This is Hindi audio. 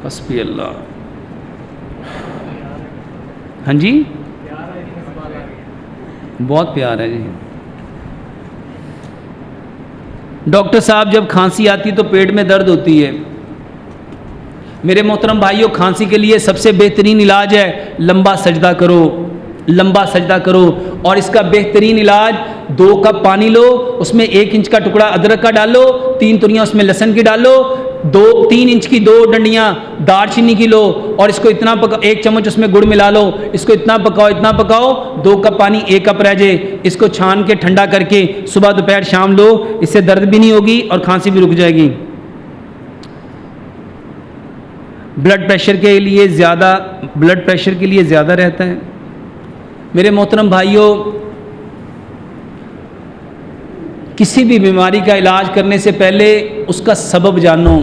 हस्बी अल्लाह। हाँ जी, बहुत प्यार है जी। डॉक्टर साहब, जब खांसी आती तो पेट में दर्द होती है। मेरे मोहतरम भाइयों, खांसी के लिए सबसे बेहतरीन इलाज है लंबा सजदा करो, लंबा सजदा करो। और इसका बेहतरीन इलाज, 2 कप पानी लो, उसमें 1 इंच का टुकड़ा अदरक का डालो, 3 तुरियाँ उसमें लहसुन की डालो, 3 इंच की 2 डंडियाँ दालचीनी की लो, और इसको इतना पका, 1 चम्मच उसमें गुड़ मिला लो, इसको इतना पकाओ, 2 कप पानी 1 कप रह जाए, इसको छान के ठंडा करके सुबह दोपहर शाम लो। इससे दर्द भी नहीं होगी और खांसी भी रुक जाएगी। ब्लड प्रेशर के लिए ज़्यादा रहता है। मेरे मोहतरम भाइयों, किसी भी बीमारी का इलाज करने से पहले उसका सबब जानो।